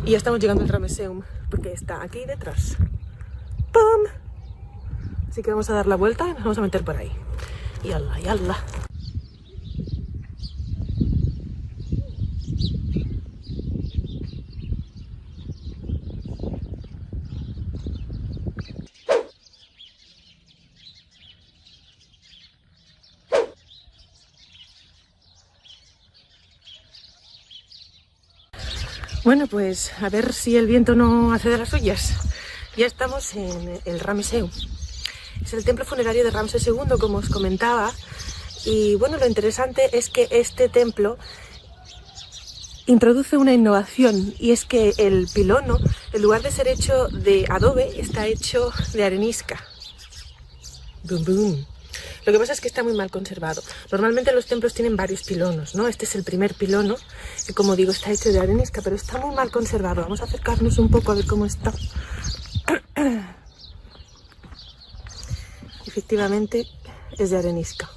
Y ya estamos llegando al Ramesseum, porque está aquí detrás. ¡Pum! Así que vamos a dar la vuelta y nos vamos a meter por ahí. ¡Yalla, yalla! Bueno, pues a ver si el viento no hace de las suyas. Ya estamos en el Ramesseum. Es el templo funerario de Ramsés II, como os comentaba. Y bueno, lo interesante es que este templo introduce una innovación, y es que el pilono, en lugar de ser hecho de adobe, está hecho de arenisca. ¡Bum, bum! Lo que pasa es que está muy mal conservado. Normalmente los templos tienen varios pilonos, ¿no? Este es el primer pilono, que como digo está hecho de arenisca, pero está muy mal conservado. Vamos a acercarnos un poco a ver cómo está. Efectivamente es de arenisca.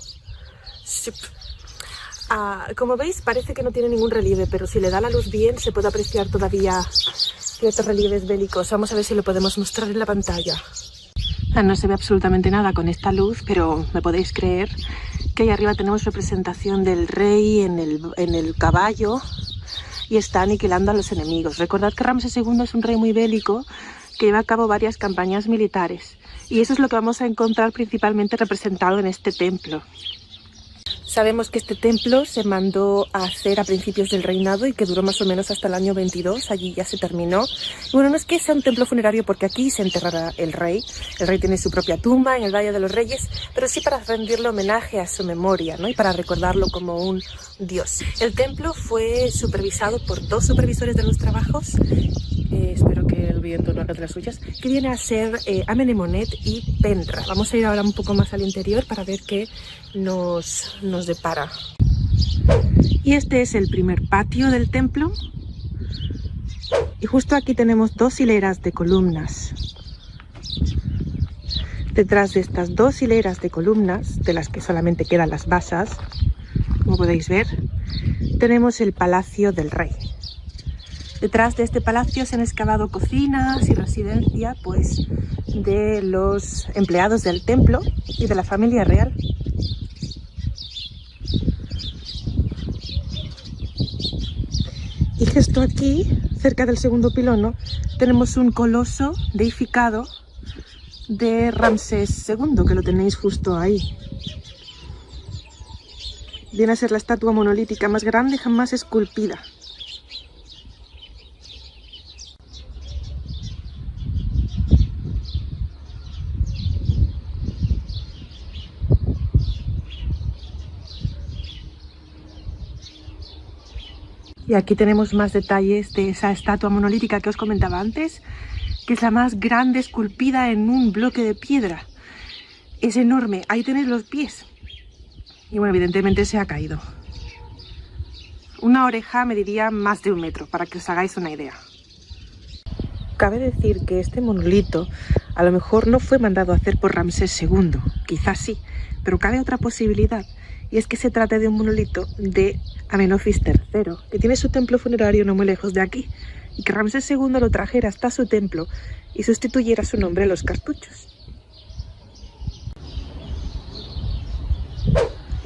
Como veis parece que no tiene ningún relieve, pero si le da la luz bien se puede apreciar todavía ciertos relieves bélicos. Vamos a ver si lo podemos mostrar en la pantalla. No se ve absolutamente nada con esta luz, pero me podéis creer que ahí arriba tenemos representación del rey en el caballo y está aniquilando a los enemigos. Recordad que Ramsés II es un rey muy bélico que lleva a cabo varias campañas militares, y eso es lo que vamos a encontrar principalmente representado en este templo. Sabemos que este templo se mandó a hacer a principios del reinado y que duró más o menos hasta el año 22, allí ya se terminó. Y bueno, no es que sea un templo funerario porque aquí se enterrará el rey tiene su propia tumba en el Valle de los Reyes, pero sí para rendirle homenaje a su memoria, ¿no? Y para recordarlo como un dios. El templo fue supervisado por 2 supervisores de los trabajos, espero que el viento no haga de las suyas, que viene a ser Amenemonet y Penra. Vamos a ir ahora un poco más al interior para ver qué nos depara. Y este es el primer patio del templo, y justo aquí tenemos 2 hileras de columnas. Detrás de estas 2 hileras de columnas, de las que solamente quedan las basas, como podéis ver, tenemos el palacio del rey. Detrás de este palacio se han excavado cocinas y residencia, pues, de los empleados del templo y de la familia real. Y justo aquí, cerca del segundo pilono, tenemos un coloso deificado de Ramsés II, que lo tenéis justo ahí. Viene a ser la estatua monolítica más grande jamás esculpida. Y aquí tenemos más detalles de esa estatua monolítica que os comentaba antes, que es la más grande esculpida en un bloque de piedra. Es enorme, ahí tenéis los pies. Y bueno, evidentemente se ha caído. Una oreja mediría más de 1 metro, para que os hagáis una idea. Cabe decir que este monolito a lo mejor no fue mandado a hacer por Ramsés II, quizás sí, pero cabe otra posibilidad, y es que se trate de un monolito de Amenofis III, que tiene su templo funerario no muy lejos de aquí, y que Ramsés II lo trajera hasta su templo y sustituyera su nombre a los cartuchos.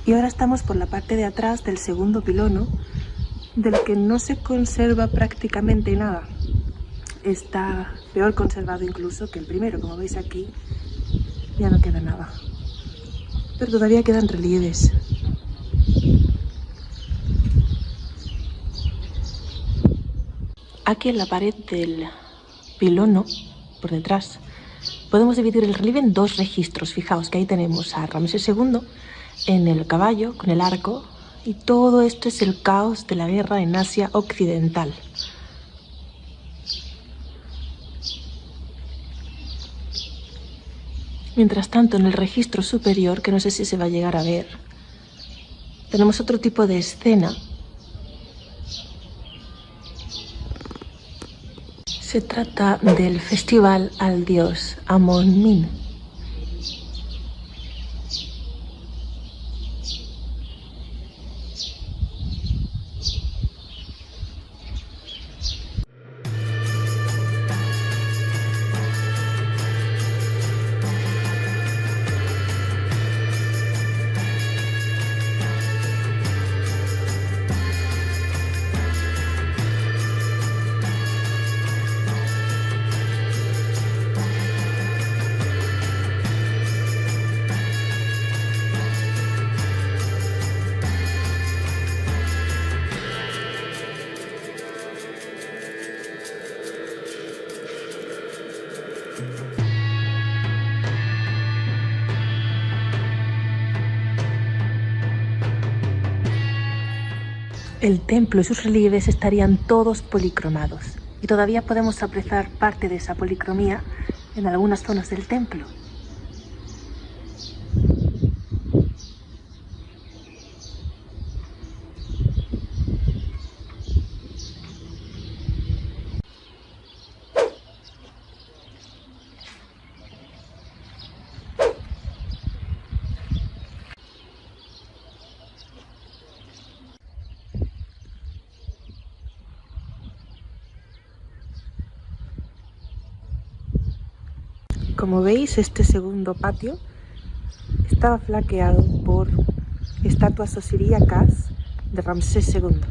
Y ahora estamos por la parte de atrás del segundo pilono, del que no se conserva prácticamente nada. Está peor conservado incluso que el primero, como veis aquí, ya no queda nada. Pero todavía quedan relieves. Aquí en la pared del pilono, por detrás, podemos dividir el relieve en 2 registros. Fijaos que ahí tenemos a Ramsés II en el caballo, con el arco, y todo esto es el caos de la guerra en Asia Occidental. Mientras tanto, en el registro superior, que no sé si se va a llegar a ver, tenemos otro tipo de escena. Se trata del festival al dios Amon-Min. El templo y sus relieves estarían todos policromados, y todavía podemos apreciar parte de esa policromía en algunas zonas del templo. Como veis, este segundo patio estaba flanqueado por estatuas osiríacas de Ramsés II.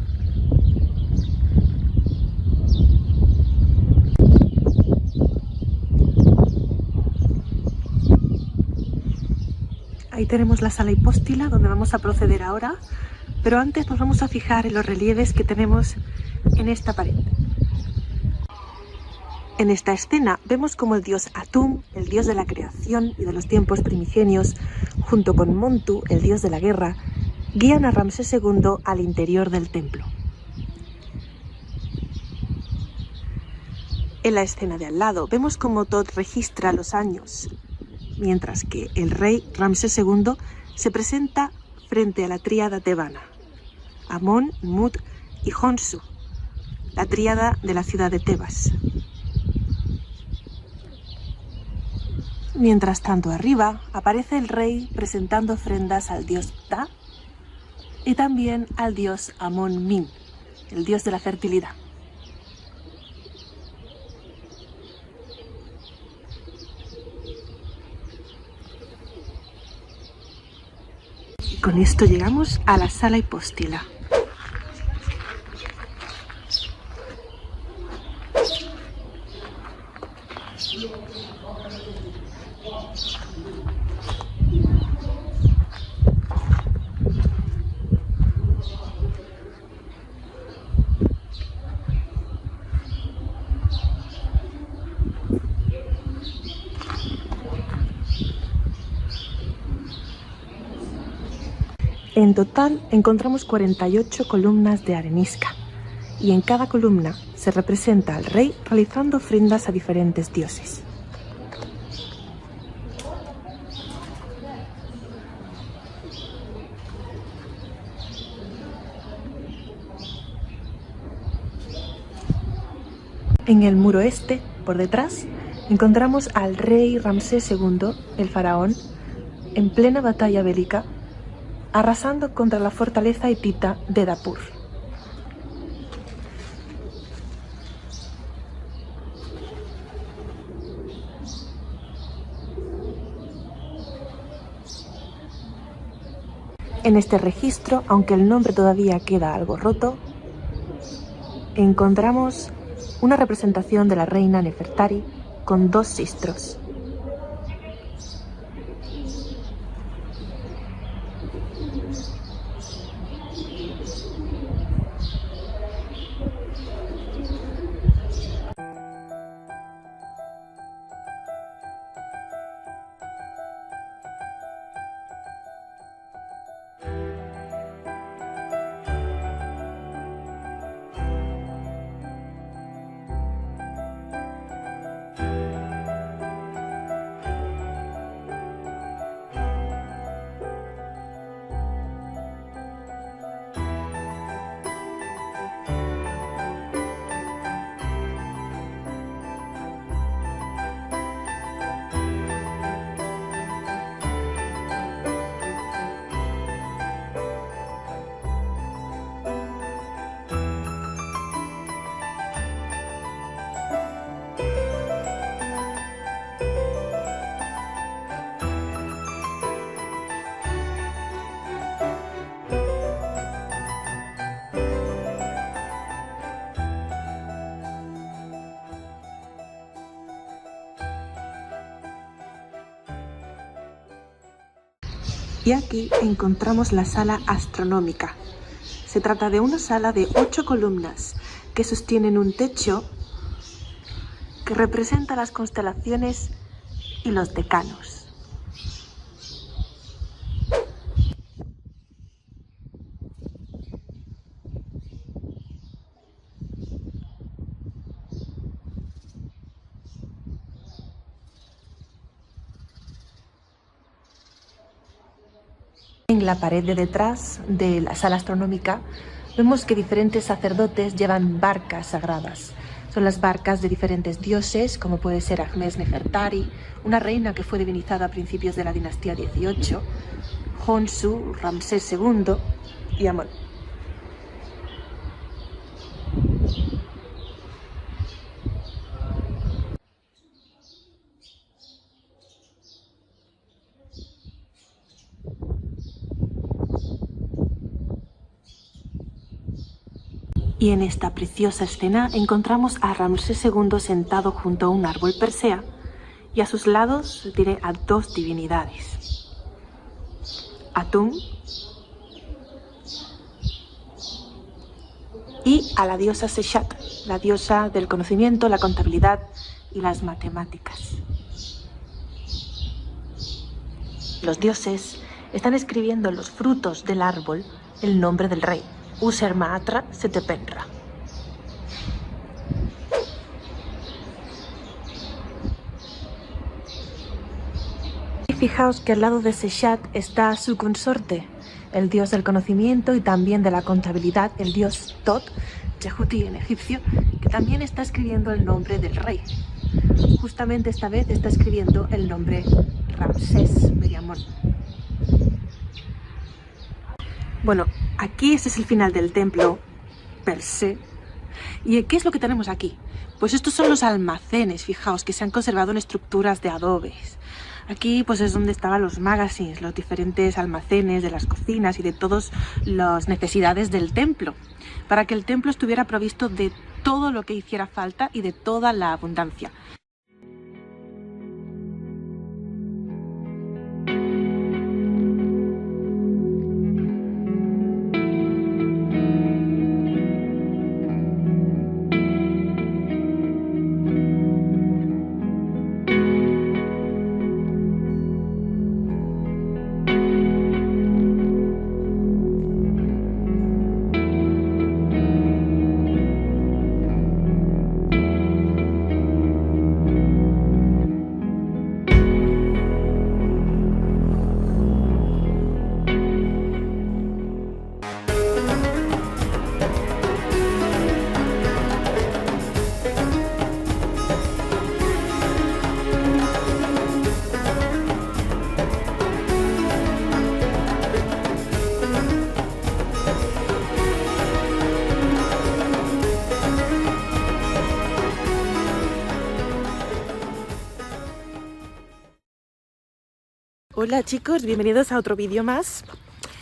Ahí tenemos la sala hipóstila donde vamos a proceder ahora, pero antes nos vamos a fijar en los relieves que tenemos en esta pared. En esta escena vemos como el dios Atum, el dios de la creación y de los tiempos primigenios, junto con Montu, el dios de la guerra, guían a Ramsés II al interior del templo. En la escena de al lado vemos como Thoth registra los años, mientras que el rey Ramsés II se presenta frente a la tríada tebana, Amón, Mut y Honsu, la tríada de la ciudad de Tebas. Mientras tanto, arriba aparece el rey presentando ofrendas al dios Ptah y también al dios Amon-Min, el dios de la fertilidad. Y con esto llegamos a la sala hipóstila. En total encontramos 48 columnas de arenisca, y en cada columna se representa al rey realizando ofrendas a diferentes dioses. En el muro este, por detrás, encontramos al rey Ramsés II, el faraón, en plena batalla bélica, arrasando contra la fortaleza hitita de Dapur. En este registro, aunque el nombre todavía queda algo roto, encontramos una representación de la reina Nefertari con dos sistros. Y aquí encontramos la sala astronómica. Se trata de una sala de 8 columnas que sostienen un techo que representa las constelaciones y los decanos. En la pared de detrás de la sala astronómica vemos que diferentes sacerdotes llevan barcas sagradas. Son las barcas de diferentes dioses, como puede ser Ahmes Nefertari, una reina que fue divinizada a principios de la dinastía 18, Honsu, Ramsés II y Amón. Y en esta preciosa escena encontramos a Ramsés II sentado junto a un árbol persea y a sus lados tiene a dos divinidades, Atún y a la diosa Seshat, la diosa del conocimiento, la contabilidad y las matemáticas. Los dioses están escribiendo en los frutos del árbol el nombre del rey, Usermaatra Setepenra. Y fijaos que al lado de Seshat está su consorte, el dios del conocimiento y también de la contabilidad, el dios Tot, Jehuti en egipcio, que también está escribiendo el nombre del rey. Justamente esta vez está escribiendo el nombre Ramsés Meriamón. Bueno, aquí este es el final del templo, per se. ¿Y qué es lo que tenemos aquí? Pues estos son los almacenes, fijaos, que se han conservado en estructuras de adobes. Aquí pues es donde estaban los magazines, los diferentes almacenes de las cocinas y de todas las necesidades del templo, para que el templo estuviera provisto de todo lo que hiciera falta y de toda la abundancia. Hola chicos, bienvenidos a otro vídeo más.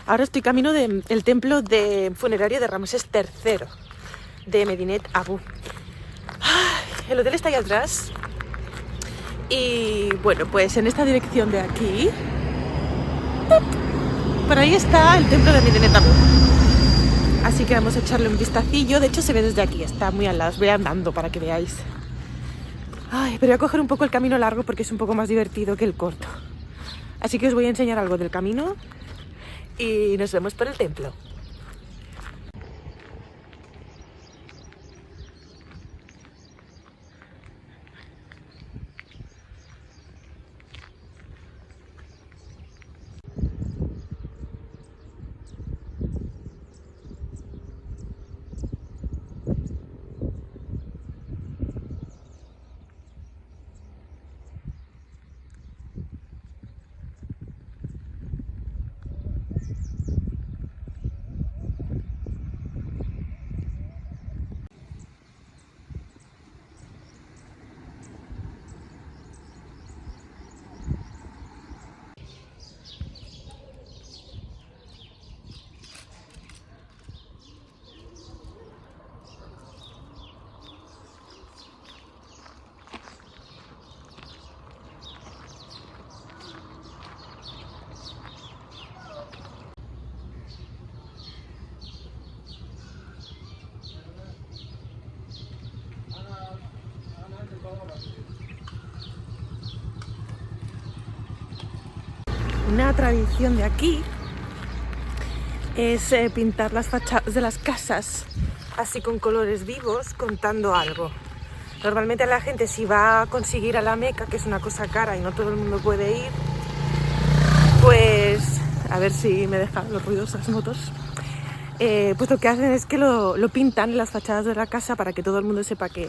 Ahora estoy camino del templo funerario de Ramsés III de Medinet Abu. El hotel está ahí atrás y bueno, pues en esta dirección de aquí, por ahí está el templo de Medinet Abu. Así que vamos a echarle un vistacillo. De hecho se ve desde aquí, está muy al lado. Os voy andando para que veáis. Pero voy a coger un poco el camino largo porque es un poco más divertido que el corto. Así que os voy a enseñar algo del camino y nos vemos por el templo. Una tradición de aquí es pintar las fachadas de las casas así con colores vivos, contando algo. Normalmente la gente, si va a conseguir a la Meca, que es una cosa cara y no todo el mundo puede ir, pues a ver si me dejan los ruidos las motos, pues lo que hacen es que lo pintan en las fachadas de la casa para que todo el mundo sepa que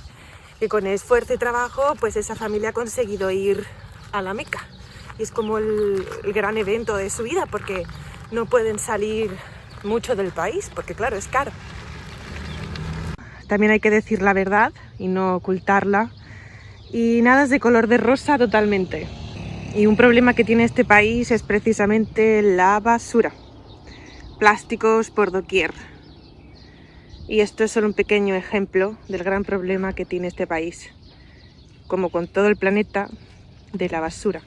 con esfuerzo y trabajo pues esa familia ha conseguido ir a la Meca. Y es como el gran evento de su vida, porque no pueden salir mucho del país, porque claro, es caro. También hay que decir la verdad y no ocultarla. Y nada es de color de rosa totalmente. Y un problema que tiene este país es precisamente la basura. Plásticos por doquier. Y esto es solo un pequeño ejemplo del gran problema que tiene este país, como con todo el planeta, de la basura.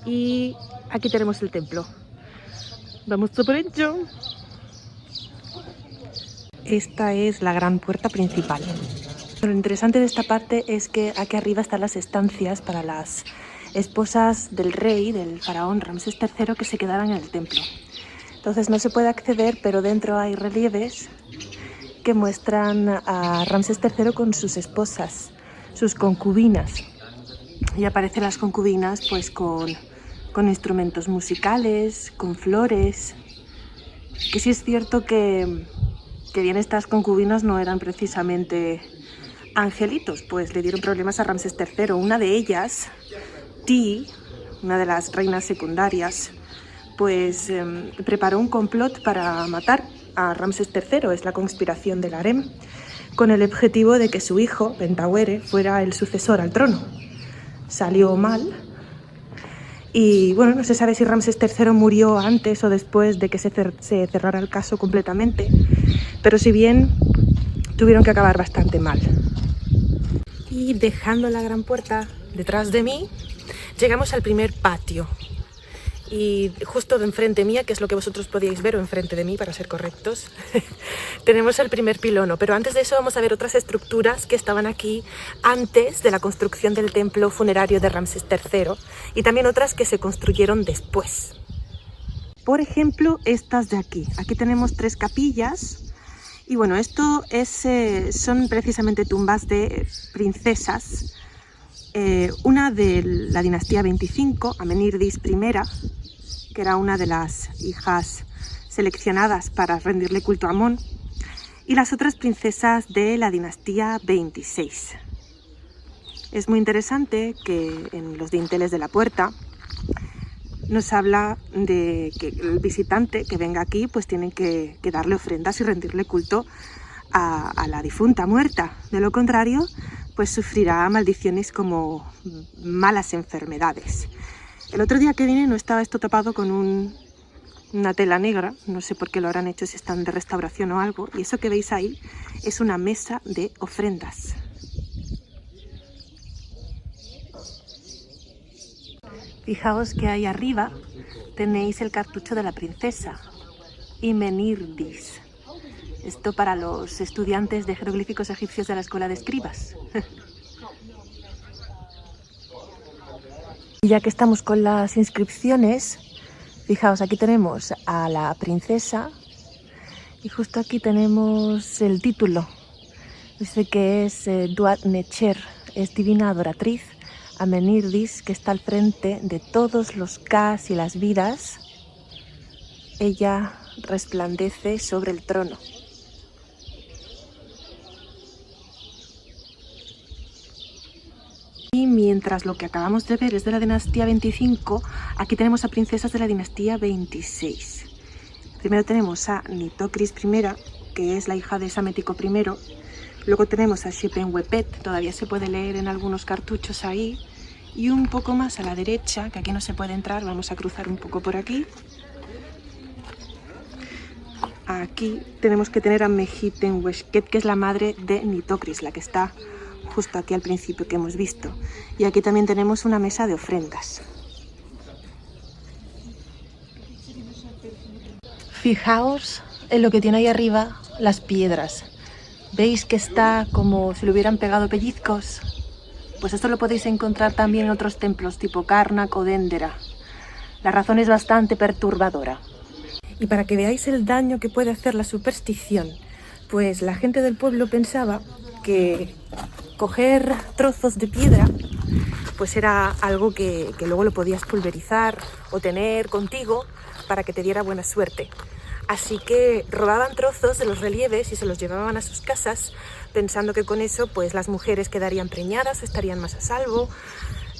Y aquí tenemos el templo. Vamos por ello. Esta es la gran puerta principal. Lo interesante de esta parte es que aquí arriba están las estancias para las esposas del rey, del faraón Ramsés III, que se quedaban en el templo. Entonces no se puede acceder, pero dentro hay relieves que muestran a Ramsés III con sus esposas, sus concubinas. Y aparecen las concubinas pues con instrumentos musicales, con flores. Que sí es cierto que bien estas concubinas no eran precisamente angelitos, pues le dieron problemas a Ramsés III. Una de ellas, Ti, una de las reinas secundarias, pues preparó un complot para matar a Ramsés III, es la conspiración del harem, con el objetivo de que su hijo, Pentawere, fuera el sucesor al trono. Salió mal. Y bueno, no se sabe si Ramsés III murió antes o después de que se cerrara el caso completamente, pero si bien tuvieron que acabar bastante mal. Y dejando la gran puerta detrás de mí, llegamos al primer patio. Y justo de enfrente mía, que es lo que vosotros podíais ver, o enfrente de mí para ser correctos, tenemos el primer pilono. Pero antes de eso vamos a ver otras estructuras que estaban aquí antes de la construcción del templo funerario de Ramsés III, y también otras que se construyeron después. Por ejemplo, estas de aquí. Aquí tenemos 3 capillas. Y bueno, esto son precisamente tumbas de princesas. Una de la dinastía 25, Amenírdis I, que era una de las hijas seleccionadas para rendirle culto a Amón, y las otras princesas de la dinastía 26. Es muy interesante que en los dinteles de la puerta nos habla de que el visitante que venga aquí pues tiene que darle ofrendas y rendirle culto a la difunta muerta. De lo contrario, pues sufrirá maldiciones como malas enfermedades. El otro día que vine no estaba esto tapado con una tela negra, no sé por qué lo habrán hecho, si están de restauración o algo, y eso que veis ahí es una mesa de ofrendas. Fijaos que ahí arriba tenéis el cartucho de la princesa, Amenírdis. Esto para los estudiantes de jeroglíficos egipcios de la escuela de escribas. Y ya que estamos con las inscripciones, fijaos, aquí tenemos a la princesa y justo aquí tenemos el título. Dice que es Duat Necher, es divina adoratriz, Amenírdis, que está al frente de todos los Kas y las vidas. Ella resplandece sobre el trono. Y mientras lo que acabamos de ver es de la dinastía 25, aquí tenemos a princesas de la dinastía 26. Primero tenemos a Nitocris I, que es la hija de Samético I. Luego tenemos a Shepenwepet, todavía se puede leer en algunos cartuchos ahí. Y un poco más a la derecha, que aquí no se puede entrar, vamos a cruzar un poco por aquí. Aquí tenemos que tener a Mejitenweshket, que es la madre de Nitocris, la que está justo aquí al principio que hemos visto. Y aquí también tenemos una mesa de ofrendas. Fijaos en lo que tiene ahí arriba las piedras. ¿Veis que está como si le hubieran pegado pellizcos? Pues esto lo podéis encontrar también en otros templos tipo Karnak o Dendera. La razón es bastante perturbadora. Y para que veáis el daño que puede hacer la superstición, pues la gente del pueblo pensaba que coger trozos de piedra pues era algo que luego lo podías pulverizar o tener contigo para que te diera buena suerte. Así que robaban trozos de los relieves y se los llevaban a sus casas pensando que con eso pues las mujeres quedarían preñadas o estarían más a salvo.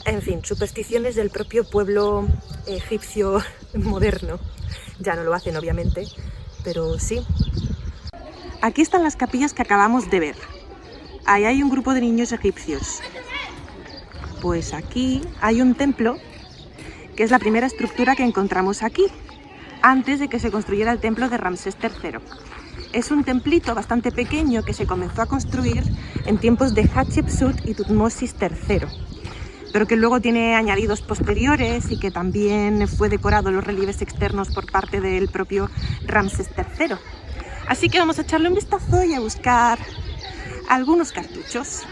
En fin, supersticiones del propio pueblo egipcio moderno. Ya no lo hacen, obviamente, pero sí. Aquí están las capillas que acabamos de ver. Ahí hay un grupo de niños egipcios. Pues aquí hay un templo, que es la primera estructura que encontramos aquí, antes de que se construyera el templo de Ramsés III. Es un templito bastante pequeño que se comenzó a construir en tiempos de Hatshepsut y Tutmosis III, pero que luego tiene añadidos posteriores y que también fue decorado en los relieves externos por parte del propio Ramsés III. Así que vamos a echarle un vistazo y a buscar algunos cartuchos.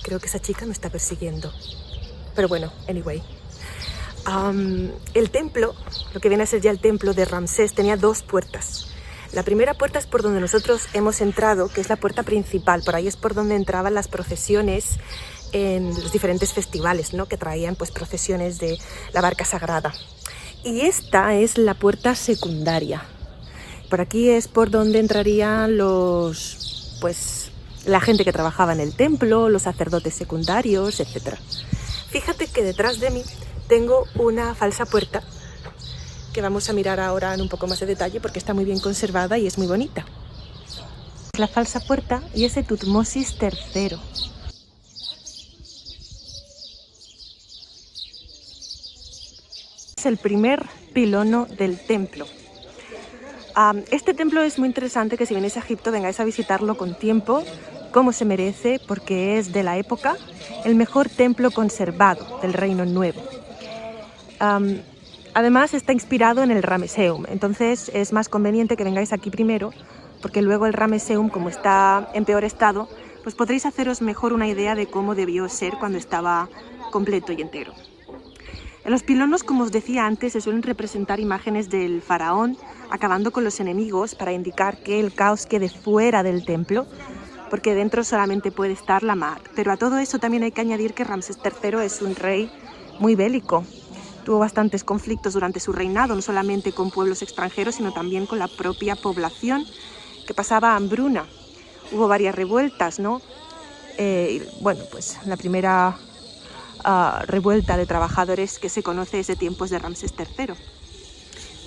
Creo que esa chica me está persiguiendo. Pero bueno, anyway. El templo, lo que viene a ser ya el templo de Ramsés, tenía dos puertas. La primera puerta es por donde nosotros hemos entrado, que es la puerta principal. Por ahí es por donde entraban las procesiones en los diferentes festivales, ¿no? Que traían pues procesiones de la barca sagrada. Y esta es la puerta secundaria. Por aquí es por donde entrarían la gente que trabajaba en el templo, los sacerdotes secundarios, etc. Fíjate que detrás de mí tengo una falsa puerta que vamos a mirar ahora en un poco más de detalle porque está muy bien conservada y es muy bonita. Es la falsa puerta y es de Tutmosis III. Es el primer pilono del templo. Este templo es muy interesante, que si venís a Egipto vengáis a visitarlo con tiempo, como se merece, porque es de la época el mejor templo conservado del Reino Nuevo. Además está inspirado en el Ramesseum, entonces es más conveniente que vengáis aquí primero, porque luego el Ramesseum, como está en peor estado, pues podréis haceros mejor una idea de cómo debió ser cuando estaba completo y entero. En los pilonos, como os decía antes, se suelen representar imágenes del faraón acabando con los enemigos para indicar que el caos quede fuera del templo, porque dentro solamente puede estar la mar. Pero a todo eso también hay que añadir que Ramsés III es un rey muy bélico. Tuvo bastantes conflictos durante su reinado, no solamente con pueblos extranjeros, sino también con la propia población, que pasaba hambruna. Hubo varias revueltas, ¿no? Bueno, pues la primera revuelta de trabajadores que se conoce es de tiempos de Ramsés III. Pero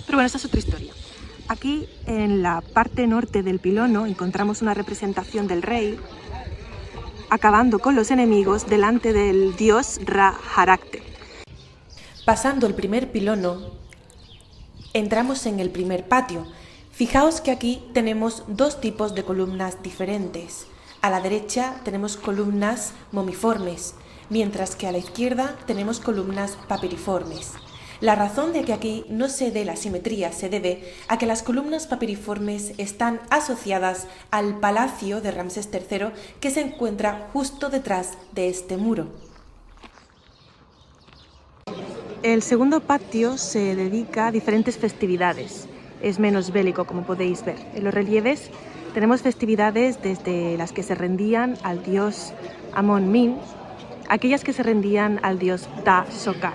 bueno, esa es otra historia. Aquí, en la parte norte del pilono, encontramos una representación del rey acabando con los enemigos delante del dios Ra-Harakte. Pasando el primer pilono, entramos en el primer patio. Fijaos que aquí tenemos dos tipos de columnas diferentes. A la derecha tenemos columnas momiformes, mientras que a la izquierda tenemos columnas papiriformes. La razón de que aquí no se dé la simetría se debe a que las columnas papiriformes están asociadas al palacio de Ramsés III, que se encuentra justo detrás de este muro. El segundo patio se dedica a diferentes festividades. Es menos bélico, como podéis ver. En los relieves tenemos festividades desde las que se rendían al dios Amon-Min, aquellas que se rendían al dios Da-Sokar.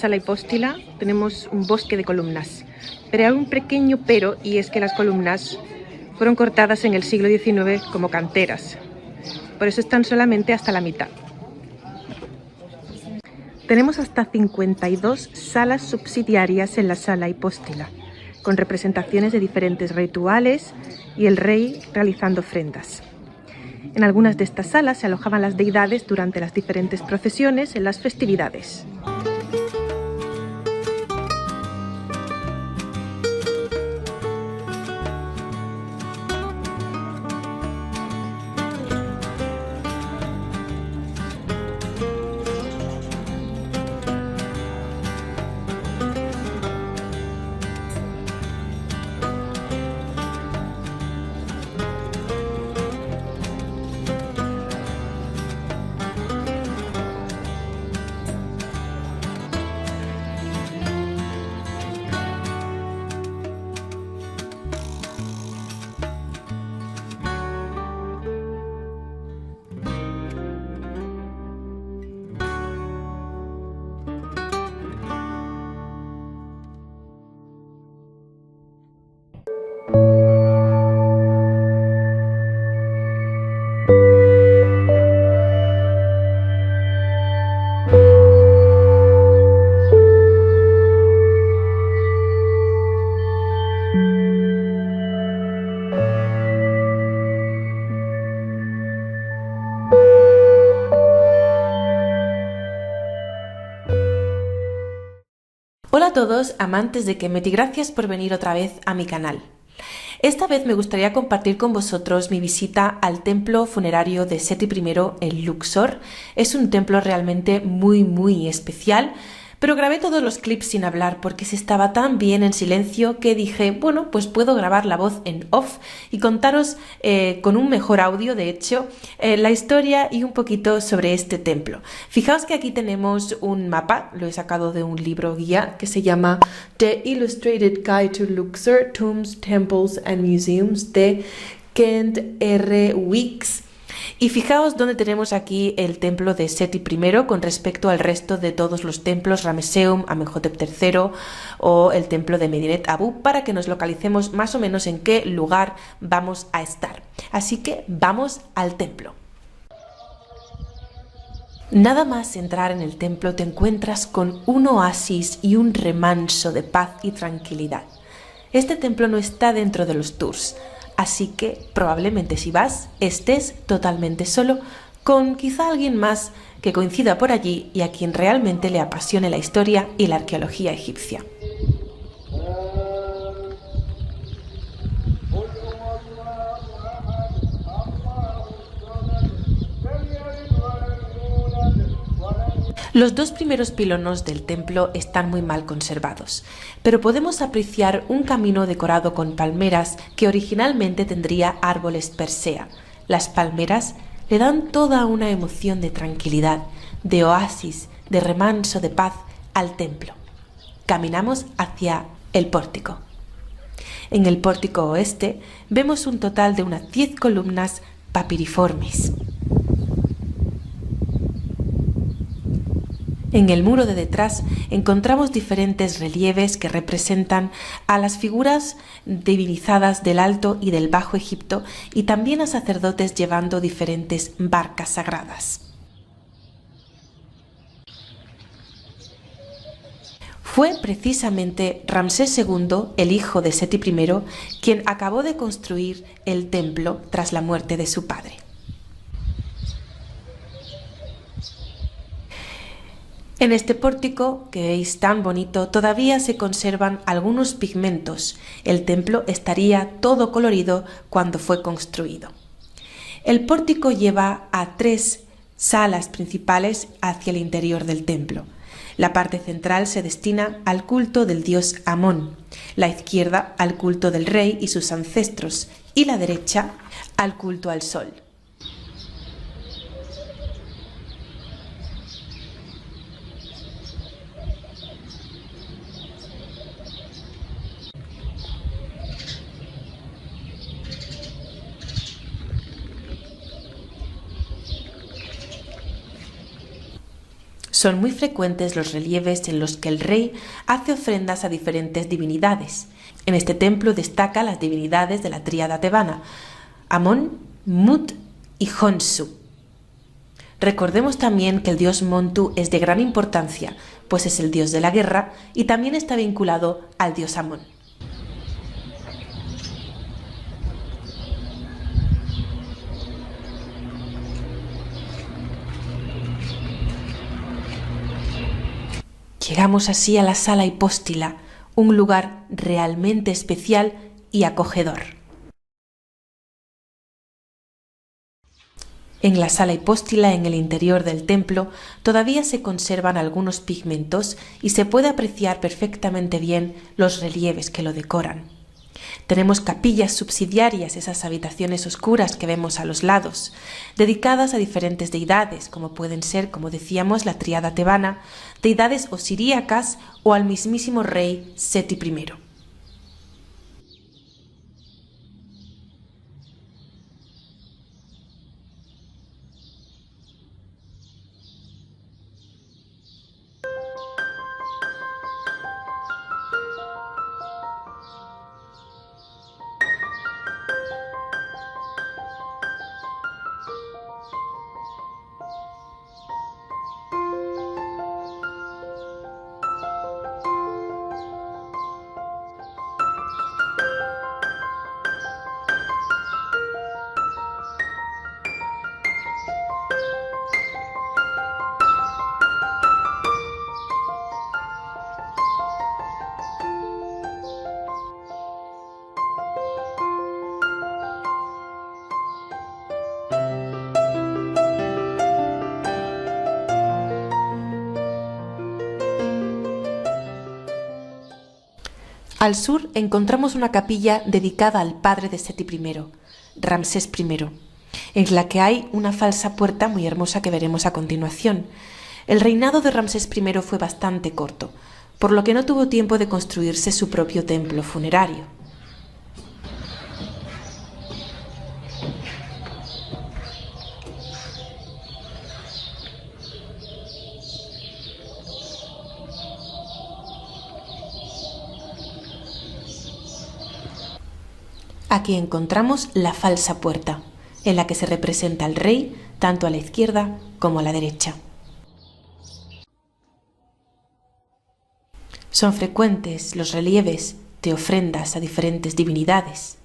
sala hipóstila tenemos un bosque de columnas, pero hay un pequeño pero, y es que las columnas fueron cortadas en el siglo XIX como canteras, por eso están solamente hasta la mitad. Tenemos hasta 52 salas subsidiarias en la sala hipóstila, con representaciones de diferentes rituales y el rey realizando ofrendas. En algunas de estas salas se alojaban las deidades durante las diferentes procesiones en las festividades. Hola a todos, amantes de Kemet, y gracias por venir otra vez a mi canal. Esta vez me gustaría compartir con vosotros mi visita al templo funerario de Seti I en Luxor. Es un templo realmente muy especial, pero grabé todos los clips sin hablar porque se estaba tan bien en silencio que dije, bueno, pues puedo grabar la voz en off y contaros con un mejor audio, de hecho, la historia y un poquito sobre este templo. Fijaos que aquí tenemos un mapa, lo he sacado de un libro guía que se llama The Illustrated Guide to Luxor Tombs, Temples and Museums de Kent R. Weeks. Y fijaos dónde tenemos aquí el templo de Seti I con respecto al resto de todos los templos, Ramesseum, Amenhotep III o el templo de Medinet Abu, para que nos localicemos más o menos en qué lugar vamos a estar. Así que vamos al templo. Nada más entrar en el templo te encuentras con un oasis y un remanso de paz y tranquilidad. Este templo no está dentro de los tours, así que probablemente si vas estés totalmente solo, con quizá alguien más que coincida por allí y a quien realmente le apasione la historia y la arqueología egipcia. Los dos primeros pilonos del templo están muy mal conservados, pero podemos apreciar un camino decorado con palmeras que originalmente tendría árboles persea. Las palmeras le dan toda una emoción de tranquilidad, de oasis, de remanso, de paz al templo. Caminamos hacia el pórtico. En el pórtico oeste vemos un total de unas 10 columnas papiriformes. En el muro de detrás encontramos diferentes relieves que representan a las figuras divinizadas del Alto y del Bajo Egipto y también a sacerdotes llevando diferentes barcas sagradas. Fue precisamente Ramsés II, el hijo de Seti I, quien acabó de construir el templo tras la muerte de su padre. En este pórtico, que veis tan bonito, todavía se conservan algunos pigmentos. El templo estaría todo colorido cuando fue construido. El pórtico lleva a 3 salas principales hacia el interior del templo. La parte central se destina al culto del dios Amón, la izquierda al culto del rey y sus ancestros y la derecha al culto al sol. Son muy frecuentes los relieves en los que el rey hace ofrendas a diferentes divinidades. En este templo destacan las divinidades de la tríada tebana, Amón, Mut y Honsu. Recordemos también que el dios Montu es de gran importancia, pues es el dios de la guerra y también está vinculado al dios Amón. Llegamos así a la sala hipóstila, un lugar realmente especial y acogedor. En la sala hipóstila, en el interior del templo, todavía se conservan algunos pigmentos y se puede apreciar perfectamente bien los relieves que lo decoran. Tenemos capillas subsidiarias, esas habitaciones oscuras que vemos a los lados, dedicadas a diferentes deidades, como pueden ser, como decíamos, la tríada tebana, deidades osiríacas o al mismísimo rey Seti I. Al sur encontramos una capilla dedicada al padre de Seti I, Ramsés I, en la que hay una falsa puerta muy hermosa que veremos a continuación. El reinado de Ramsés I fue bastante corto, por lo que no tuvo tiempo de construirse su propio templo funerario. Aquí encontramos la falsa puerta, en la que se representa al rey tanto a la izquierda como a la derecha. Son frecuentes los relieves de ofrendas a diferentes divinidades,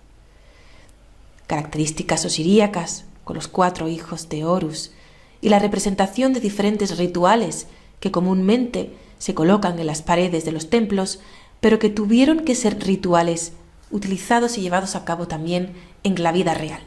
características osiríacas con los 4 hijos de Horus y la representación de diferentes rituales que comúnmente se colocan en las paredes de los templos, pero que tuvieron que ser rituales utilizados y llevados a cabo también en la vida real.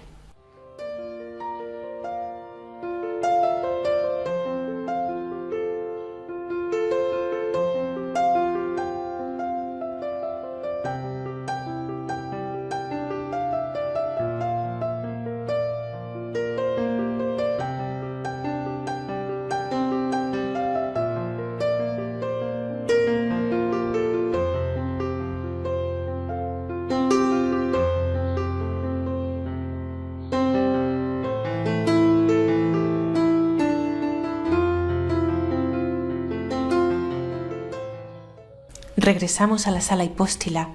Regresamos a la sala hipóstila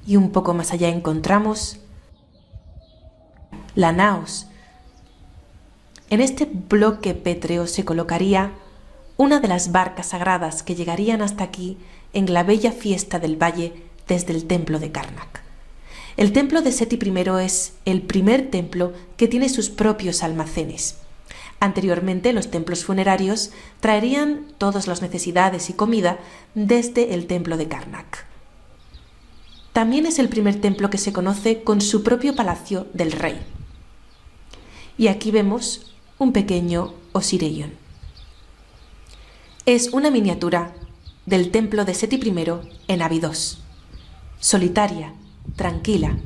y un poco más allá encontramos la naos. En este bloque pétreo se colocaría una de las barcas sagradas que llegarían hasta aquí en la bella fiesta del valle desde el templo de Karnak. El templo de Seti I es el primer templo que tiene sus propios almacenes. Anteriormente, los templos funerarios traerían todas las necesidades y comida desde el templo de Karnak. También es el primer templo que se conoce con su propio palacio del rey. Y aquí vemos un pequeño Osireyón. Es una miniatura del templo de Seti I en Abidos. Solitaria, tranquila,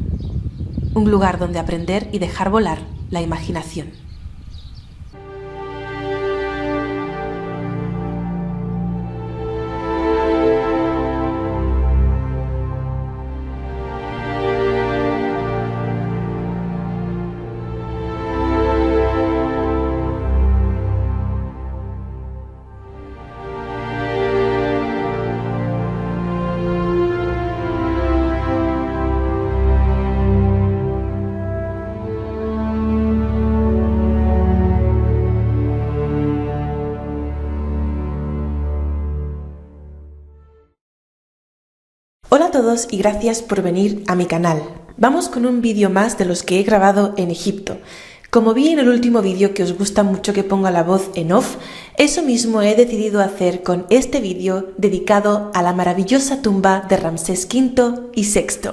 un lugar donde aprender y dejar volar la imaginación. todos y gracias por venir a mi canal. Vamos con un vídeo más de los que he grabado en Egipto. Como vi en el último vídeo que os gusta mucho que ponga la voz en off, eso mismo he decidido hacer con este vídeo dedicado a la maravillosa tumba de Ramsés V y VI.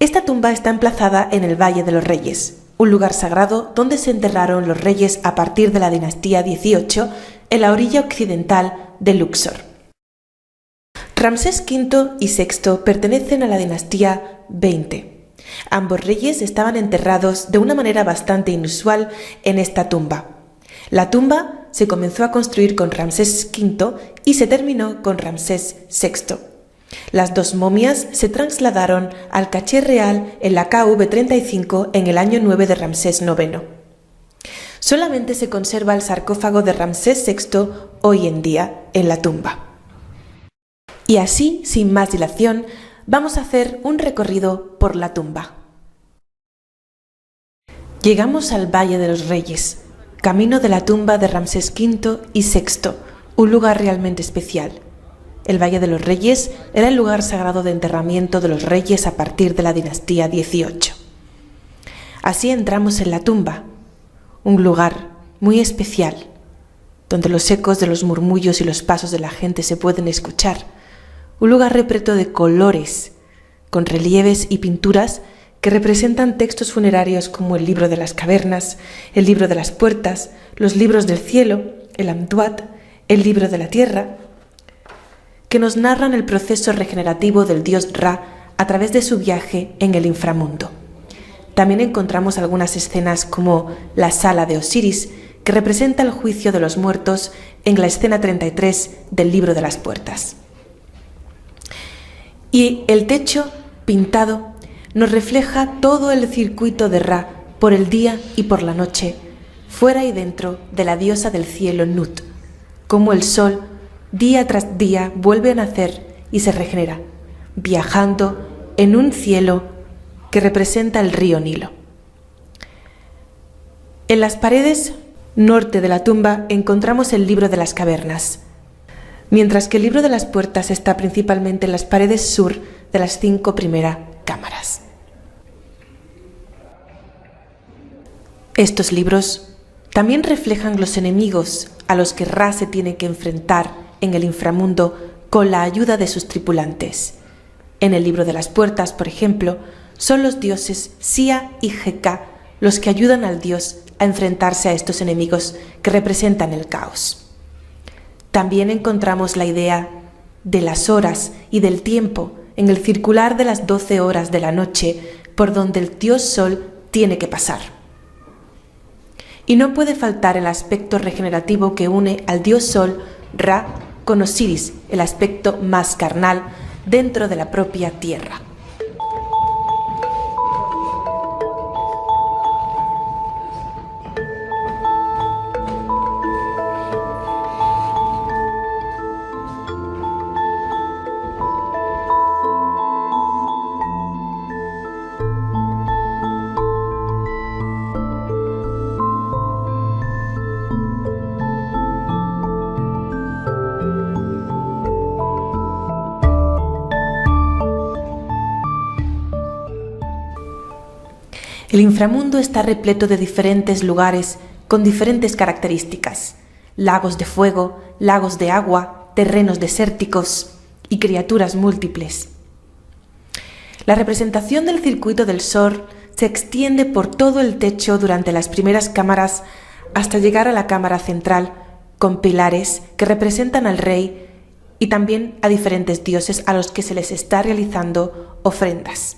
Esta tumba está emplazada en el Valle de los Reyes, un lugar sagrado donde se enterraron los reyes a partir de la dinastía XVIII en la orilla occidental de Luxor. Ramsés V y VI pertenecen a la dinastía XX. Ambos reyes estaban enterrados de una manera bastante inusual en esta tumba. La tumba se comenzó a construir con Ramsés V y se terminó con Ramsés VI. Las dos momias se trasladaron al caché real en la KV-35 en el año 9 de Ramsés IX. Solamente se conserva el sarcófago de Ramsés VI hoy en día en la tumba. Y así, sin más dilación, vamos a hacer un recorrido por la tumba. Llegamos al Valle de los Reyes, camino de la tumba de Ramsés V y VI, un lugar realmente especial. El Valle de los Reyes era el lugar sagrado de enterramiento de los reyes a partir de la dinastía XVIII. Así entramos en la tumba, un lugar muy especial, donde los ecos de los murmullos y los pasos de la gente se pueden escuchar. Un lugar repleto de colores, con relieves y pinturas que representan textos funerarios como el libro de las cavernas, el libro de las puertas, los libros del cielo, el Amduat, el libro de la tierra, que nos narran el proceso regenerativo del dios Ra a través de su viaje en el inframundo. También encontramos algunas escenas como la sala de Osiris, que representa el juicio de los muertos en la escena 33 del libro de las puertas. Y el techo pintado nos refleja todo el circuito de Ra por el día y por la noche, fuera y dentro de la diosa del cielo Nut, como el sol día tras día vuelve a nacer y se regenera, viajando en un cielo que representa el río Nilo. En las paredes norte de la tumba encontramos el libro de las cavernas, mientras que el libro de las puertas está principalmente en las paredes sur de las 5 primeras cámaras. Estos libros también reflejan los enemigos a los que Ra se tiene que enfrentar en el inframundo con la ayuda de sus tripulantes. En el libro de las puertas, por ejemplo, son los dioses Sia y Heka los que ayudan al dios a enfrentarse a estos enemigos que representan el caos. También encontramos la idea de las horas y del tiempo en el circular de las 12 horas de la noche por donde el dios Sol tiene que pasar. Y no puede faltar el aspecto regenerativo que une al dios Sol, Ra, con Osiris, el aspecto más carnal dentro de la propia tierra. El inframundo está repleto de diferentes lugares con diferentes características: lagos de fuego, lagos de agua, terrenos desérticos y criaturas múltiples. La representación del circuito del Sol se extiende por todo el techo durante las primeras cámaras hasta llegar a la cámara central, con pilares que representan al rey y también a diferentes dioses a los que se les está realizando ofrendas.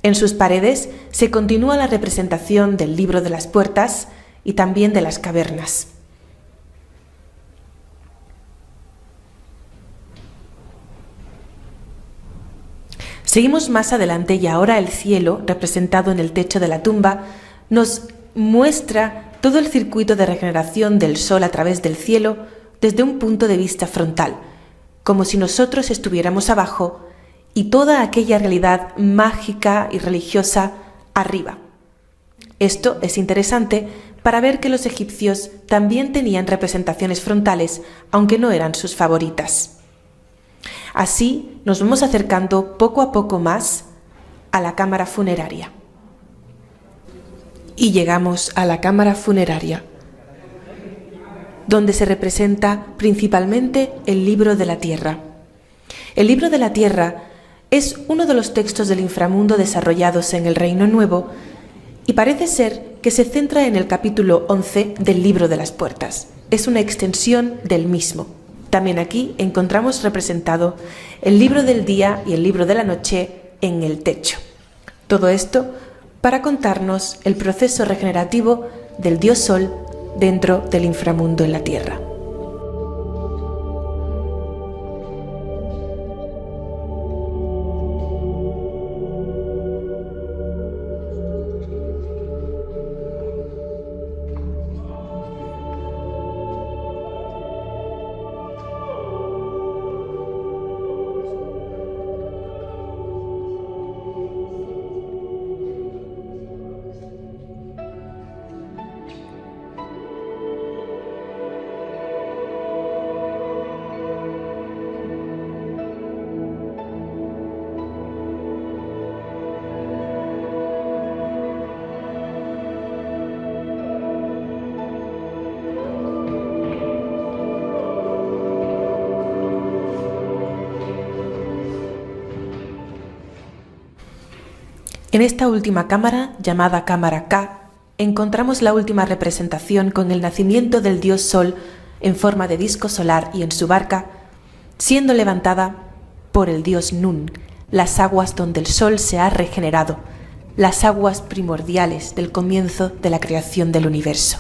En sus paredes se continúa la representación del libro de las puertas y también de las cavernas. Seguimos más adelante y ahora el cielo, representado en el techo de la tumba, nos muestra todo el circuito de regeneración del Sol a través del cielo desde un punto de vista frontal, como si nosotros estuviéramos abajo y toda aquella realidad mágica y religiosa arriba. Esto es interesante para ver que los egipcios también tenían representaciones frontales, aunque no eran sus favoritas. Así nos vamos acercando poco a poco más a la cámara funeraria. Y llegamos a la cámara funeraria, donde se representa principalmente el Libro de la Tierra. El Libro de la Tierra es uno de los textos del inframundo desarrollados en el Reino Nuevo y parece ser que se centra en el capítulo 11 del Libro de las Puertas. Es una extensión del mismo. También aquí encontramos representado el Libro del Día y el Libro de la Noche en el techo. Todo esto para contarnos el proceso regenerativo del dios Sol dentro del inframundo en la Tierra. En esta última cámara, llamada cámara K, encontramos la última representación con el nacimiento del dios Sol en forma de disco solar y en su barca, siendo levantada por el dios Nun, las aguas donde el Sol se ha regenerado, las aguas primordiales del comienzo de la creación del universo.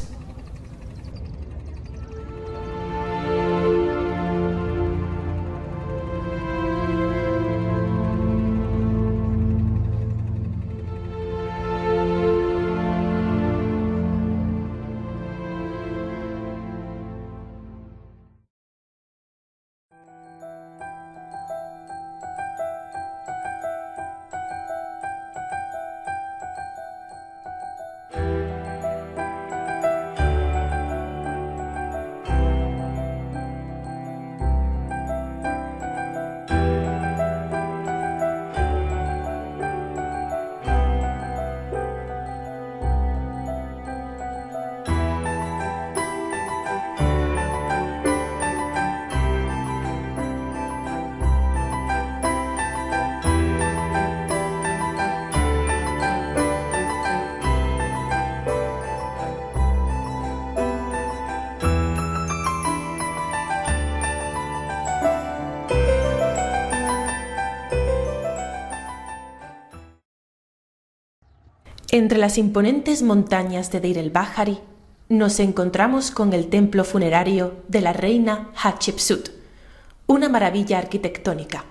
Entre las imponentes montañas de Deir el-Bahari nos encontramos con el templo funerario de la reina Hatshepsut, una maravilla arquitectónica.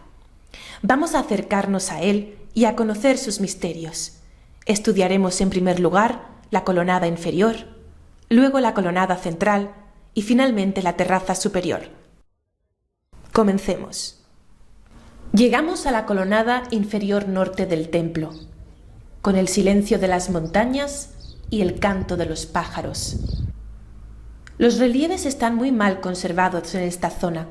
Vamos a acercarnos a él y a conocer sus misterios. Estudiaremos en primer lugar la colonnada inferior, luego la colonnada central y finalmente la terraza superior. Comencemos. Llegamos a la colonnada inferior norte del templo, con el silencio de las montañas y el canto de los pájaros. Los relieves están muy mal conservados en esta zona,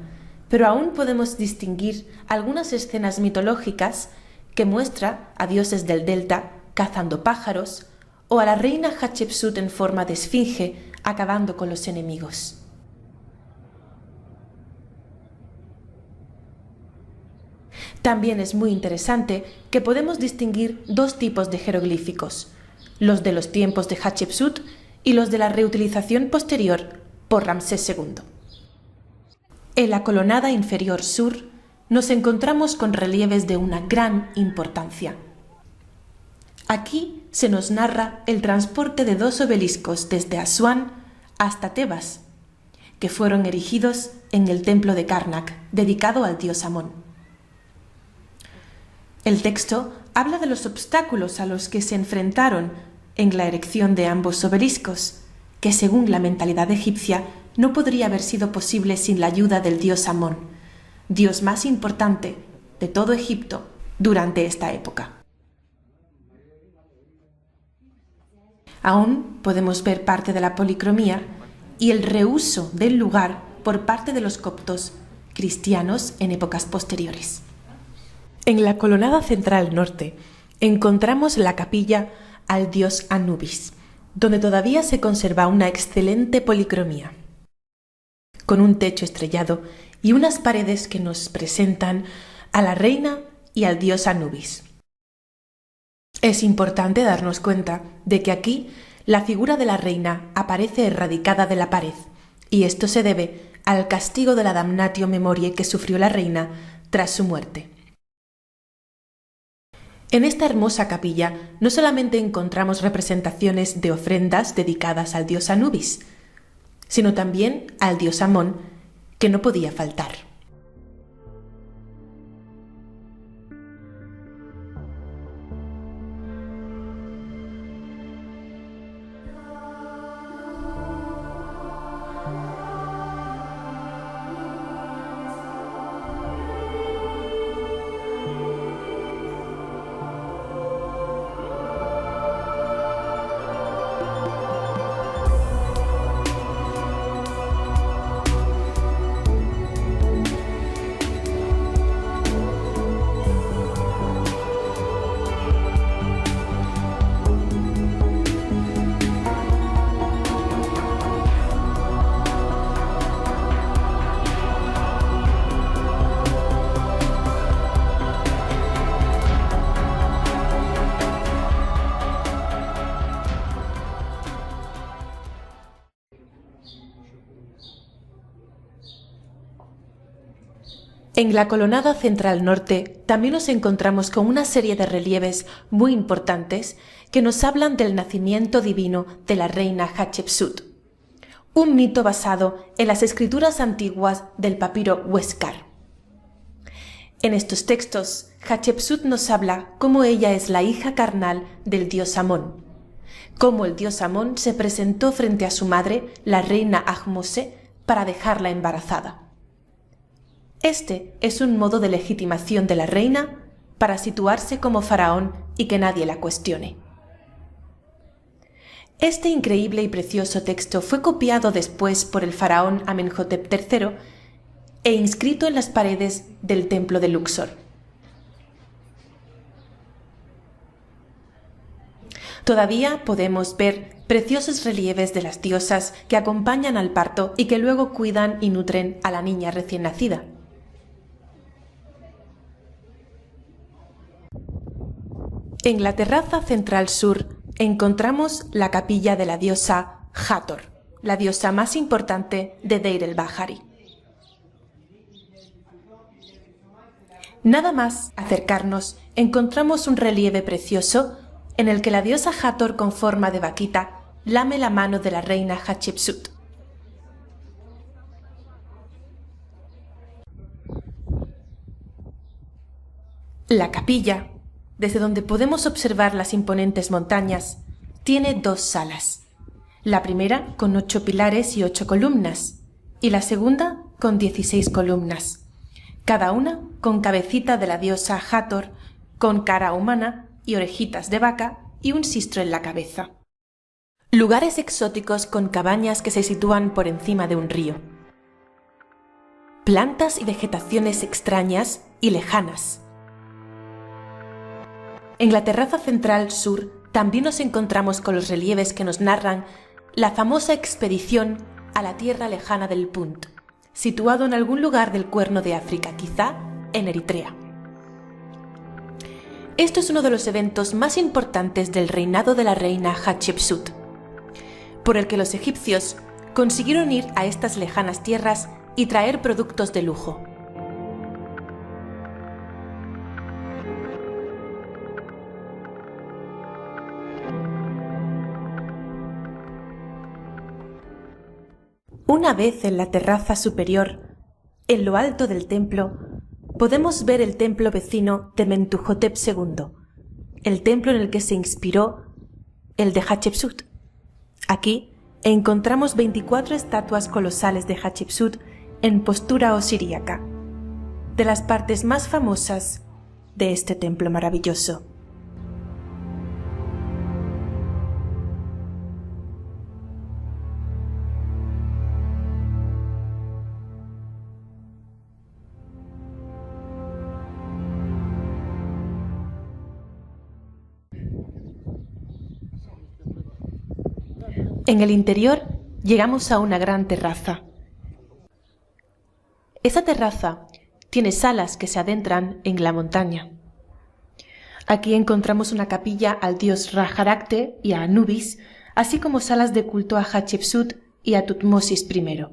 pero aún podemos distinguir algunas escenas mitológicas que muestran a dioses del delta cazando pájaros o a la reina Hatshepsut en forma de esfinge acabando con los enemigos. También es muy interesante que podemos distinguir dos tipos de jeroglíficos, los de los tiempos de Hatshepsut y los de la reutilización posterior por Ramsés II. En la colonnada inferior sur nos encontramos con relieves de una gran importancia. Aquí se nos narra el transporte de dos obeliscos desde Asuán hasta Tebas, que fueron erigidos en el templo de Karnak, dedicado al dios Amón. El texto habla de los obstáculos a los que se enfrentaron en la erección de ambos obeliscos, que según la mentalidad egipcia no podría haber sido posible sin la ayuda del dios Amón, dios más importante de todo Egipto durante esta época. Aún podemos ver parte de la policromía y el reuso del lugar por parte de los coptos cristianos en épocas posteriores. En la colonnada central norte encontramos la capilla al dios Anubis, donde todavía se conserva una excelente policromía, con un techo estrellado y unas paredes que nos presentan a la reina y al dios Anubis. Es importante darnos cuenta de que aquí la figura de la reina aparece erradicada de la pared, y esto se debe al castigo de la damnatio memoriae que sufrió la reina tras su muerte. En esta hermosa capilla no solamente encontramos representaciones de ofrendas dedicadas al dios Anubis, sino también al dios Amón, que no podía faltar. En la colonnada central norte también nos encontramos con una serie de relieves muy importantes que nos hablan del nacimiento divino de la reina Hatshepsut, un mito basado en las escrituras antiguas del papiro Huéscar. En estos textos, Hatshepsut nos habla cómo ella es la hija carnal del dios Amón, cómo el dios Amón se presentó frente a su madre, la reina Ahmose, para dejarla embarazada. Este es un modo de legitimación de la reina para situarse como faraón y que nadie la cuestione. Este increíble y precioso texto fue copiado después por el faraón Amenhotep III e inscrito en las paredes del templo de Luxor. Todavía podemos ver preciosos relieves de las diosas que acompañan al parto y que luego cuidan y nutren a la niña recién nacida. En la terraza central sur encontramos la capilla de la diosa Hathor, la diosa más importante de Deir el-Bahari. Nada más acercarnos encontramos un relieve precioso en el que la diosa Hathor con forma de vaquita lame la mano de la reina Hatshepsut. La capilla, desde donde podemos observar las imponentes montañas, tiene dos salas. La primera con 8 pilares y 8 columnas, y la segunda con 16 columnas, cada una con cabecita de la diosa Hathor, con cara humana y orejitas de vaca y un sistro en la cabeza. Lugares exóticos con cabañas que se sitúan por encima de un río. Plantas y vegetaciones extrañas y lejanas. En la terraza central sur también nos encontramos con los relieves que nos narran la famosa expedición a la tierra lejana del Punt, situado en algún lugar del Cuerno de África, quizá en Eritrea. Esto es uno de los eventos más importantes del reinado de la reina Hatshepsut, por el que los egipcios consiguieron ir a estas lejanas tierras y traer productos de lujo. Una vez en la terraza superior, en lo alto del templo, podemos ver el templo vecino de Mentuhotep II, el templo en el que se inspiró el de Hatshepsut. Aquí encontramos 24 estatuas colosales de Hatshepsut en postura osiríaca, de las partes más famosas de este templo maravilloso. En el interior llegamos a una gran terraza. Esa terraza tiene salas que se adentran en la montaña. Aquí encontramos una capilla al dios Ra-Jarakte y a Anubis, así como salas de culto a Hatshepsut y a Tutmosis I.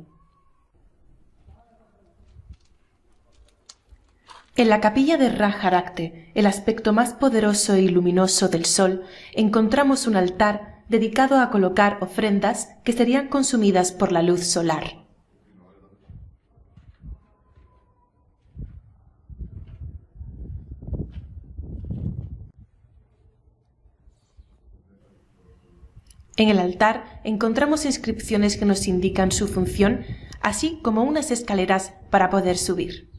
En la capilla de Ra-Jarakte, el aspecto más poderoso y luminoso del sol, encontramos un altar dedicado a colocar ofrendas que serían consumidas por la luz solar. En el altar encontramos inscripciones que nos indican su función, así como unas escaleras para poder subir.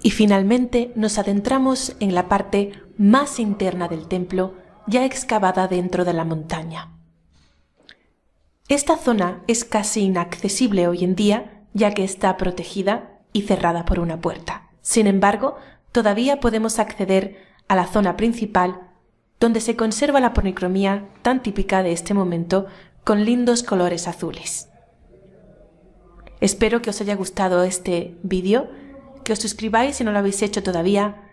Y finalmente nos adentramos en la parte más interna del templo, ya excavada dentro de la montaña. Esta zona es casi inaccesible hoy en día, ya que está protegida y cerrada por una puerta. Sin embargo, todavía podemos acceder a la zona principal, donde se conserva la policromía tan típica de este momento, con lindos colores azules. Espero que os haya gustado este vídeo, que os suscribáis si no lo habéis hecho todavía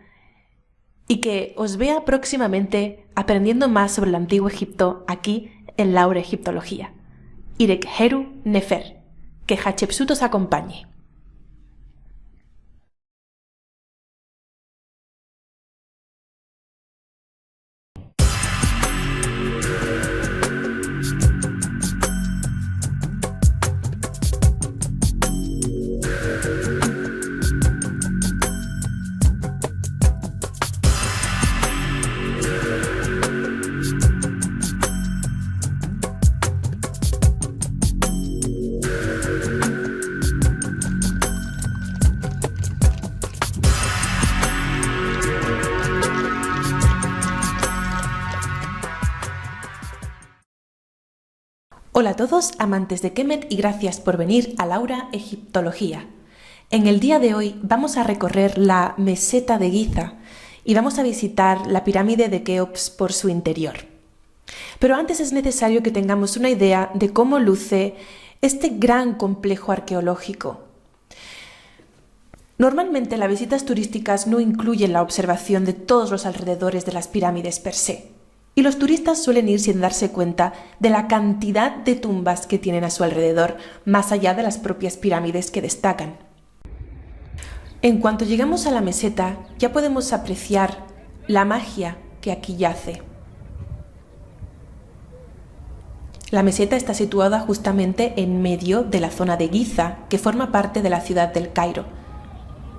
y que os vea próximamente aprendiendo más sobre el antiguo Egipto aquí en Laura Egiptología. Irek Heru Nefer, que Hatshepsut os acompañe. Hola a todos, amantes de Kemet, y gracias por venir a Laura Egiptología. En el día de hoy vamos a recorrer la meseta de Giza y vamos a visitar la pirámide de Keops por su interior. Pero antes es necesario que tengamos una idea de cómo luce este gran complejo arqueológico. Normalmente las visitas turísticas no incluyen la observación de todos los alrededores de las pirámides per se. Y los turistas suelen ir sin darse cuenta de la cantidad de tumbas que tienen a su alrededor, más allá de las propias pirámides que destacan. En cuanto llegamos a la meseta, ya podemos apreciar la magia que aquí yace. La meseta está situada justamente en medio de la zona de Giza, que forma parte de la ciudad del Cairo.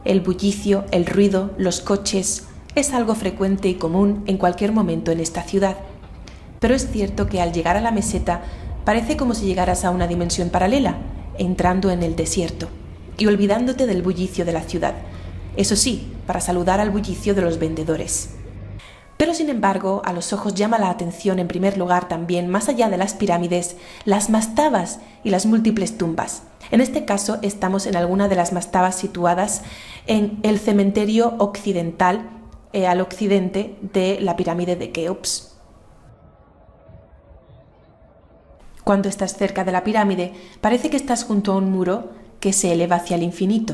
El bullicio, el ruido, los coches es algo frecuente y común en cualquier momento en esta ciudad. Pero es cierto que al llegar a la meseta parece como si llegaras a una dimensión paralela, entrando en el desierto y olvidándote del bullicio de la ciudad. Eso sí, para saludar al bullicio de los vendedores. Pero sin embargo, a los ojos llama la atención en primer lugar también, más allá de las pirámides, las mastabas y las múltiples tumbas. En este caso estamos en alguna de las mastabas situadas en el cementerio occidental, al occidente de la pirámide de Keops. Cuando estás cerca de la pirámide, parece que estás junto a un muro que se eleva hacia el infinito.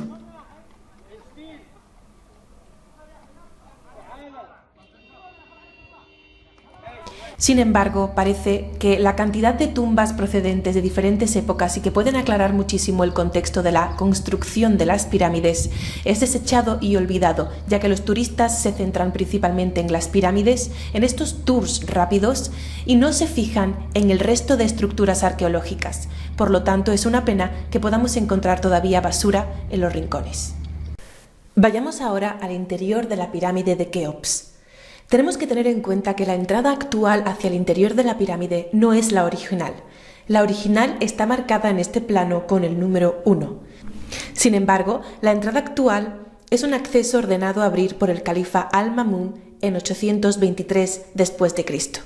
Sin embargo, parece que la cantidad de tumbas procedentes de diferentes épocas y que pueden aclarar muchísimo el contexto de la construcción de las pirámides es desechado y olvidado, ya que los turistas se centran principalmente en las pirámides, en estos tours rápidos, y no se fijan en el resto de estructuras arqueológicas. Por lo tanto, es una pena que podamos encontrar todavía basura en los rincones. Vayamos ahora al interior de la pirámide de Keops. Tenemos que tener en cuenta que la entrada actual hacia el interior de la pirámide no es la original. La original está marcada en este plano con el número 1. Sin embargo, la entrada actual es un acceso ordenado a abrir por el califa Al-Ma'mún en 823 después de Cristo.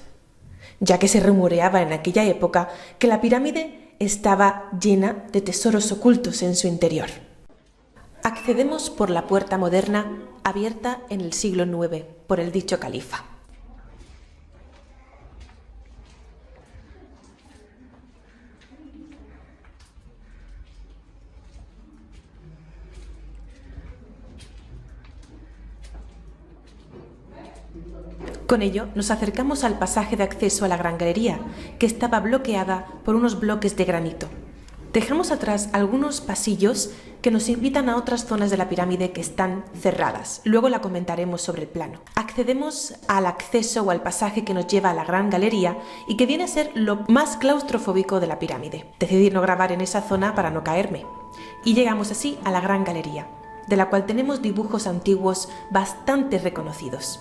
ya que se rumoreaba en aquella época que la pirámide estaba llena de tesoros ocultos en su interior. Accedemos por la puerta moderna abierta en el siglo IX por el dicho califa. Con ello nos acercamos al pasaje de acceso a la gran galería, que estaba bloqueada por unos bloques de granito. Dejamos atrás algunos pasillos que nos invitan a otras zonas de la pirámide que están cerradas. Luego la comentaremos sobre el plano. Accedemos al acceso o al pasaje que nos lleva a la gran galería y que viene a ser lo más claustrofóbico de la pirámide. Decidí no grabar en esa zona para no caerme. Y llegamos así a la gran galería, de la cual tenemos dibujos antiguos bastante reconocidos.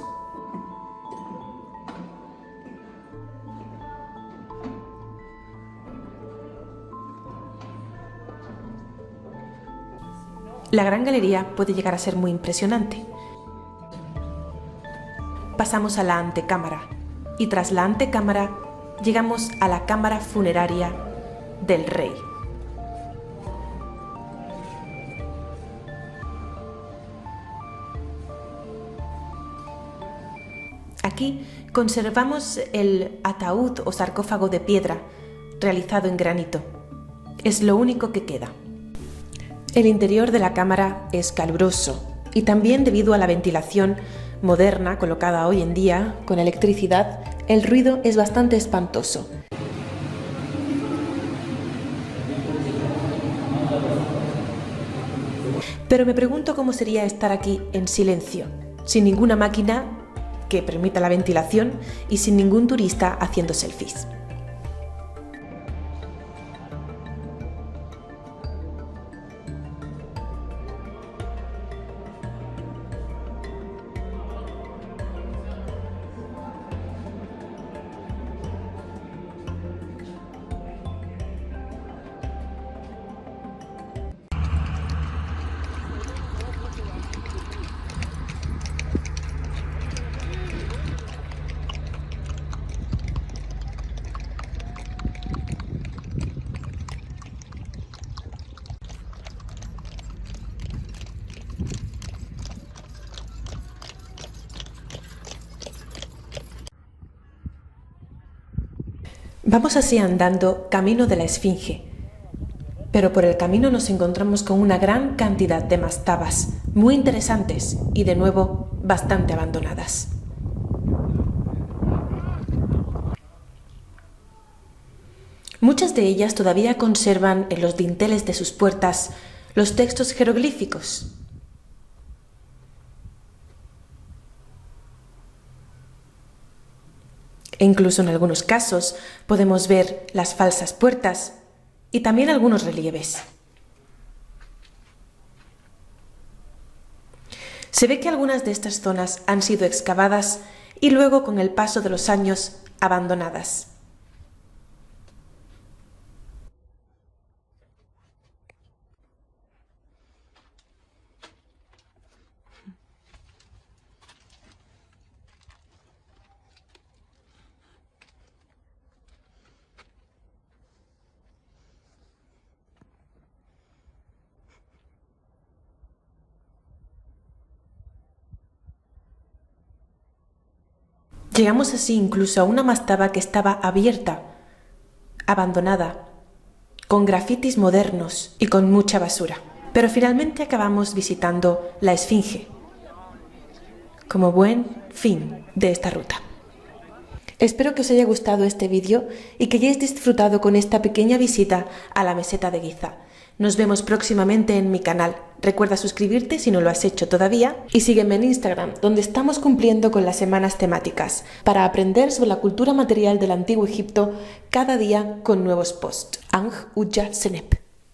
La gran galería puede llegar a ser muy impresionante. Pasamos a la antecámara y tras la antecámara llegamos a la cámara funeraria del rey. Aquí conservamos el ataúd o sarcófago de piedra realizado en granito. Es lo único que queda. El interior de la cámara es caluroso y también debido a la ventilación moderna colocada hoy en día con electricidad, el ruido es bastante espantoso. Pero me pregunto cómo sería estar aquí en silencio, sin ninguna máquina que permita la ventilación y sin ningún turista haciendo selfies. Vamos así andando camino de la Esfinge, pero por el camino nos encontramos con una gran cantidad de mastabas, muy interesantes y de nuevo bastante abandonadas. Muchas de ellas todavía conservan en los dinteles de sus puertas los textos jeroglíficos. E incluso en algunos casos podemos ver las falsas puertas y también algunos relieves. Se ve que algunas de estas zonas han sido excavadas y luego con el paso de los años abandonadas. Llegamos así incluso a una mastaba que estaba abierta, abandonada, con grafitis modernos y con mucha basura. Pero finalmente acabamos visitando la Esfinge, como buen fin de esta ruta. Espero que os haya gustado este vídeo y que hayáis disfrutado con esta pequeña visita a la meseta de Giza. Nos vemos próximamente en mi canal. Recuerda suscribirte si no lo has hecho todavía y sígueme en Instagram, donde estamos cumpliendo con las semanas temáticas para aprender sobre la cultura material del Antiguo Egipto cada día con nuevos posts. Ang Uja Senep.